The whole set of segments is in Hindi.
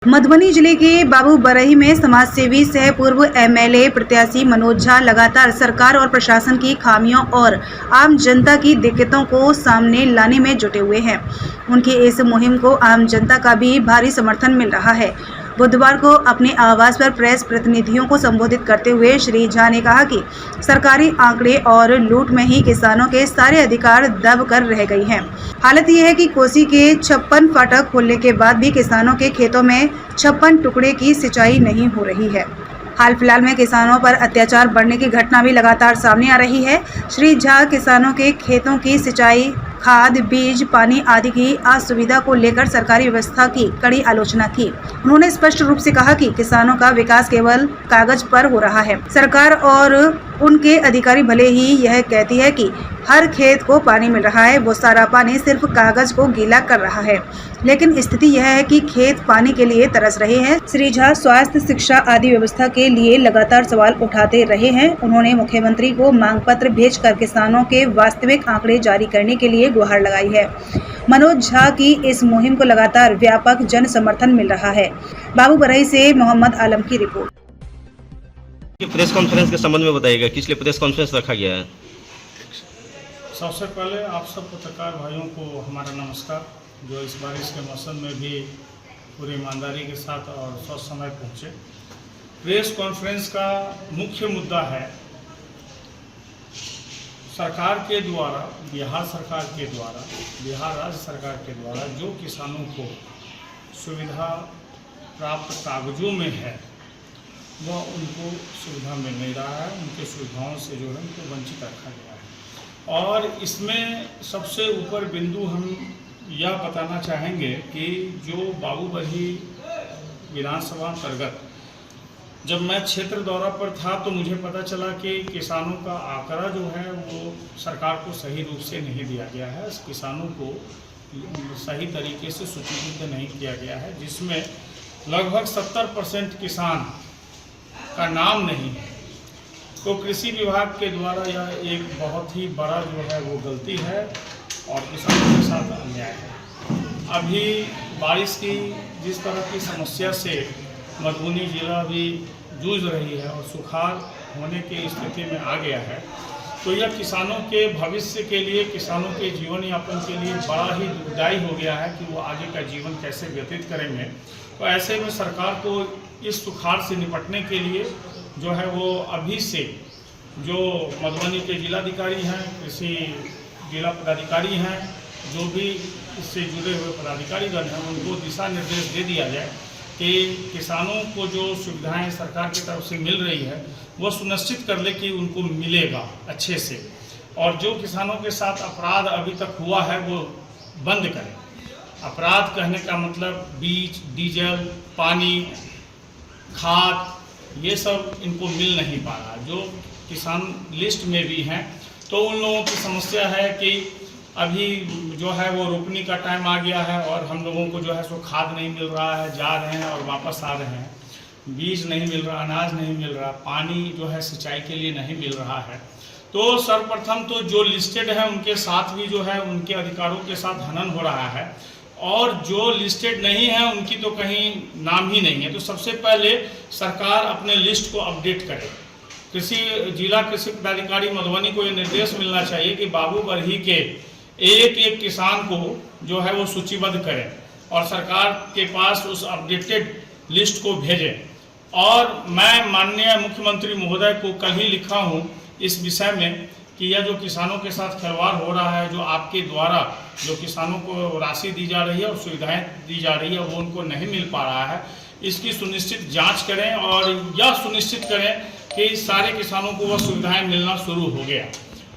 मधुबनी जिले के बाबूबरही में समाजसेवी सह पूर्व एमएलए प्रत्याशी मनोज झा लगातार सरकार और प्रशासन की खामियों और आम जनता की दिक्कतों को सामने लाने में जुटे हुए हैं। उनकी इस मुहिम को आम जनता का भी भारी समर्थन मिल रहा है। बुधवार को अपने आवास पर प्रेस प्रतिनिधियों को संबोधित करते हुए श्री झा ने कहा कि सरकारी आंकड़े और लूट में ही किसानों के सारे अधिकार दब कर रह गई हैं। हालत यह है कि कोसी के 56 फाटक खोलने के बाद भी किसानों के खेतों में 56 टुकड़े की सिंचाई नहीं हो रही है। हाल फिलहाल में किसानों पर अत्याचार बढ़ने की घटना भी लगातार सामने आ रही है। श्री झा किसानों के खेतों की सिंचाई, खाद, बीज, पानी आदि की असुविधा को लेकर सरकारी व्यवस्था की कड़ी आलोचना की। उन्होंने स्पष्ट रूप से कहा कि किसानों का विकास केवल कागज पर हो रहा है। सरकार और उनके अधिकारी भले ही यह कहती है कि हर खेत को पानी मिल रहा है, वो सारा पानी सिर्फ कागज को गीला कर रहा है, लेकिन स्थिति यह है कि खेत पानी के लिए तरस रहे हैं। श्री झा स्वास्थ्य, शिक्षा आदि व्यवस्था के लिए लगातार सवाल उठाते रहे हैं। उन्होंने मुख्यमंत्री को मांग पत्र भेजकर किसानों के वास्तविक आंकड़े जारी करने के लिए गुहार लगाई है। मनोज झा की इस मुहिम को लगातार व्यापक जन समर्थन मिल रहा है। बाबूबरही से मोहम्मद आलम की रिपोर्ट। प्रेस कॉन्फ्रेंस के संबंध में बताइएगा, किस लिए प्रेस कॉन्फ्रेंस रखा गया है? सबसे पहले आप सब पत्रकार भाइयों को हमारा नमस्कार, जो इस बारिश के मौसम में भी पूरी ईमानदारी के साथ और ससमय पहुँचे। प्रेस कॉन्फ्रेंस का मुख्य मुद्दा है सरकार के द्वारा, बिहार सरकार के द्वारा, बिहार राज्य सरकार के द्वारा जो किसानों को सुविधा प्राप्त कागजों में है वह उनको सुविधा मिल नहीं रहा है। उनके सुविधाओं से जो है उनको वंचित रखा गया है। और इसमें सबसे ऊपर बिंदु हम यह बताना चाहेंगे कि जो बाबूबरही विधानसभा अंतर्गत जब मैं क्षेत्र दौरा पर था तो मुझे पता चला कि किसानों का आंकड़ा जो है वो सरकार को सही रूप से नहीं दिया गया है। किसानों को सही तरीके से सूचीबद्ध नहीं किया गया है, जिसमें लगभग 70% किसान का नाम नहीं है। तो कृषि विभाग के द्वारा यह एक बहुत ही बड़ा जो है वो गलती है और किसानों के साथ अन्याय है। अभी बारिश की जिस तरह की समस्या से मधुबनी जिला भी जूझ रही है और सुखाड़ होने की स्थिति में आ गया है, तो यह किसानों के भविष्य के लिए, किसानों के जीवन यापन के लिए बड़ा ही दुखदायी हो गया है कि वो आगे का जीवन कैसे व्यतीत करेंगे। तो ऐसे में सरकार को इस सुखाड़ से निपटने के लिए जो है वो अभी से जो मधुबनी के जिलाधिकारी हैं, कृषि जिला पदाधिकारी हैं, जो भी इससे जुड़े हुए पदाधिकारीगण हैं, उनको दिशा निर्देश दे दिया जाए कि किसानों को जो सुविधाएं सरकार की तरफ से मिल रही है वो सुनिश्चित कर ले कि उनको मिलेगा अच्छे से, और जो किसानों के साथ अपराध अभी तक हुआ है वो बंद करें। अपराध कहने का मतलब बीज, डीजल, पानी, खाद, ये सब इनको मिल नहीं पा रहा। जो किसान लिस्ट में भी हैं तो उन लोगों की समस्या है कि अभी जो है वो रोपनी का टाइम आ गया है और हम लोगों को जो है सो खाद नहीं मिल रहा है, जा रहे हैं और वापस आ रहे हैं, बीज नहीं मिल रहा, अनाज नहीं मिल रहा, पानी जो है सिंचाई के लिए नहीं मिल रहा है। तो सर्वप्रथम तो जो लिस्टेड है उनके साथ भी जो है उनके अधिकारों के साथ हनन हो रहा है, और जो लिस्टेड नहीं है उनकी तो कहीं नाम ही नहीं है। तो सबसे पहले सरकार अपने लिस्ट को अपडेट करे। जिला कृषि पदाधिकारी मधुबनी को ये निर्देश मिलना चाहिए कि बाबूबरही के एक एक किसान को जो है वो सूचीबद्ध करें और सरकार के पास उस अपडेटेड लिस्ट को भेजें। और मैं माननीय मुख्यमंत्री महोदय को कल ही लिखा हूँ इस विषय में कि यह जो किसानों के साथ खिलवाड़ हो रहा है, जो आपके द्वारा जो किसानों को राशि दी जा रही है और सुविधाएं दी जा रही है वो उनको नहीं मिल पा रहा है, इसकी सुनिश्चित जांच करें और यह सुनिश्चित करें कि सारे किसानों को वह सुविधाएं मिलना शुरू हो गया,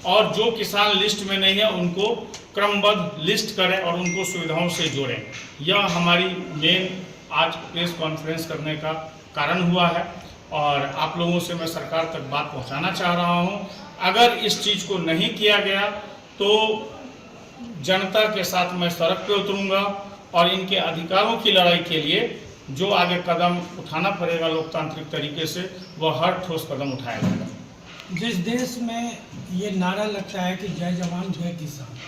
और जो किसान लिस्ट में नहीं है उनको क्रमबद्ध लिस्ट करें और उनको सुविधाओं से जोड़ें। यह हमारी मेन आज प्रेस कॉन्फ्रेंस करने का कारण हुआ है और आप लोगों से मैं सरकार तक बात पहुंचाना चाह रहा हूं। अगर इस चीज़ को नहीं किया गया तो जनता के साथ मैं सड़क पे उतरूंगा और इनके अधिकारों की लड़ाई के लिए जो आगे कदम उठाना पड़ेगा लोकतांत्रिक तरीके से, वह हर ठोस कदम उठाया जाएगा। जिस देश में ये नारा लगता है कि जय जवान जय किसान,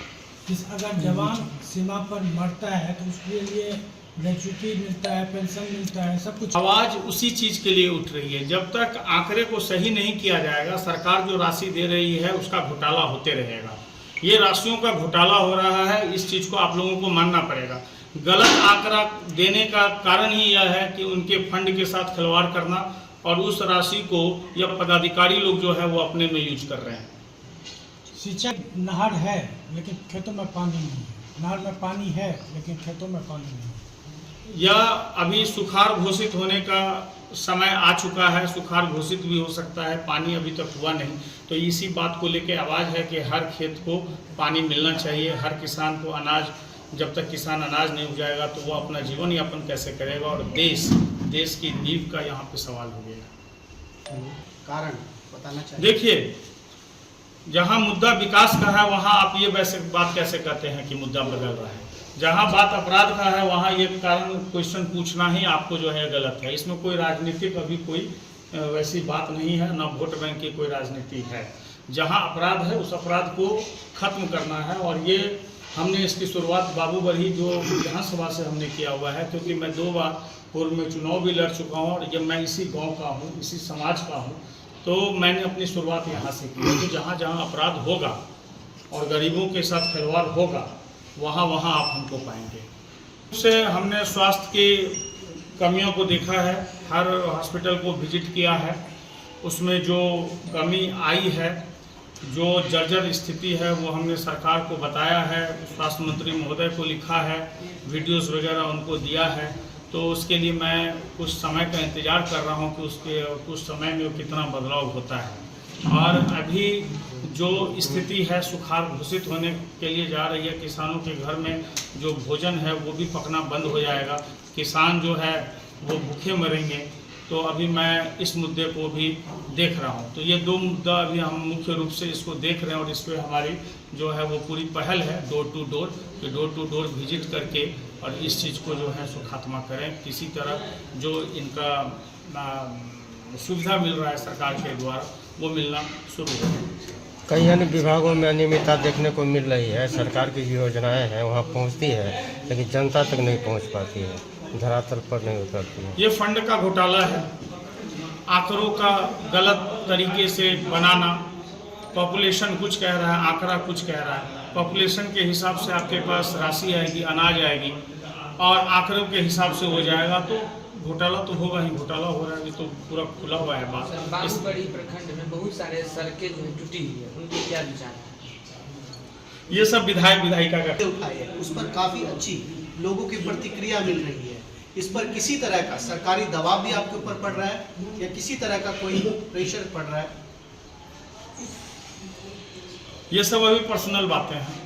अगर जवान सीमा पर मरता है तो उसके लिए ग्रेचुटी मिलता है, पेंशन मिलता है, सब कुछ। आवाज उसी चीज के लिए उठ रही है। जब तक आंकड़े को सही नहीं किया जाएगा, सरकार जो राशि दे रही है उसका घोटाला होते रहेगा। ये राशियों का घोटाला हो रहा है, इस चीज को आप लोगों को मानना पड़ेगा। गलत आंकड़ा देने का कारण ही यह है कि उनके फंड के साथ खिलवाड़ करना और उस राशि को या पदाधिकारी लोग जो है वो अपने में यूज कर रहे हैं। सिंचाई नहर है लेकिन खेतों में पानी नहीं है, नहर में पानी है लेकिन खेतों में पानी नहीं है। या अभी सुखाड़ घोषित होने का समय आ चुका है, सुखाड़ घोषित भी हो सकता है, पानी अभी तक हुआ नहीं। तो इसी बात को लेके आवाज़ है कि हर खेत को पानी मिलना चाहिए, हर किसान को अनाज, जब तक किसान अनाज नहीं उपजाएगा तो वो अपना जीवन यापन कैसे करेगा, और देश की नींव का यहाँ पे सवाल हो गया। कारण बताना चाहिए। देखिए, जहाँ मुद्दा विकास का है वहाँ आप ये वैसे बात कैसे कहते हैं कि मुद्दा बदल रहा है। जहाँ बात अपराध का है वहाँ ये कारण क्वेश्चन पूछना ही आपको जो है गलत है। इसमें कोई राजनीतिक अभी कोई वैसी बात नहीं है, ना वोट बैंक की कोई राजनीति है। जहाँ अपराध है उस अपराध को खत्म करना है, और ये हमने इसकी शुरुआत बाबू बरही जो विधानसभा से हमने किया हुआ है, क्योंकि मैं 2 बार पूर्व में चुनाव भी लड़ चुका हूँ और जब मैं इसी गाँव का हूँ, इसी समाज का हूँ, तो मैंने अपनी शुरुआत यहाँ से की है। तो जहाँ जहाँ अपराध होगा और गरीबों के साथ खिलवाड़ होगा वहाँ आप हमको पाएंगे। उससे हमने स्वास्थ्य की कमियों को देखा है, हर हॉस्पिटल को विजिट किया है, उसमें जो कमी आई है, जो जर्जर स्थिति है वो हमने सरकार को बताया है, स्वास्थ्य मंत्री महोदय को लिखा है, वीडियोस वगैरह उनको दिया है। तो उसके लिए मैं कुछ समय का इंतज़ार कर रहा हूँ कि उसके कुछ समय में कितना बदलाव होता है। और अभी जो स्थिति है सुखाड़ घोषित होने के लिए जा रही है, किसानों के घर में जो भोजन है वो भी पकना बंद हो जाएगा, किसान जो है वो भूखे मरेंगे। तो अभी मैं इस मुद्दे को भी देख रहा हूँ। तो ये 2 मुद्दा अभी हम मुख्य रूप से इसको देख रहे हैं, और इस पर हमारी जो है वो पूरी पहल है डोर टू डोर विजिट करके और इस चीज़ को जो है सो खात्मा करें। किसी तरह जो इनका सुविधा मिल रहा है सरकार के द्वारा वो मिलना शुरू हो। कई अन्य विभागों में अनियमितता देखने को मिल रही है। सरकार की जो योजनाएं हैं वहाँ पहुँचती है लेकिन जनता तक नहीं पहुँच पाती है, धरातल पर नहीं उतरती है। ये फंड का घोटाला है, आंकड़ों का गलत तरीके से बनाना। पॉपुलेशन कुछ कह रहा है, आंकड़ा कुछ कह रहा है। पॉपुलेशन के हिसाब से आपके पास राशि आएगी, अनाज आएगी, और आंकड़ों के हिसाब से हो जाएगा, तो घोटाला तो होगा ही। घोटाला हो रहा है, तो पूरा खुला हुआ है बात। बाबूबड़ी प्रखंड में बहुत सारे सड़कें जो टूटी हुई है, उनके क्या विचार है? ये सब विधायक विधायिका का उठाए है, उस पर काफी अच्छी लोगों की प्रतिक्रिया मिल रही है। इस पर किसी तरह का सरकारी दबाव भी आपके ऊपर पड़ रहा है या किसी तरह का कोई प्रेशर पड़ रहा है? ये सब अभी पर्सनल बातें हैं।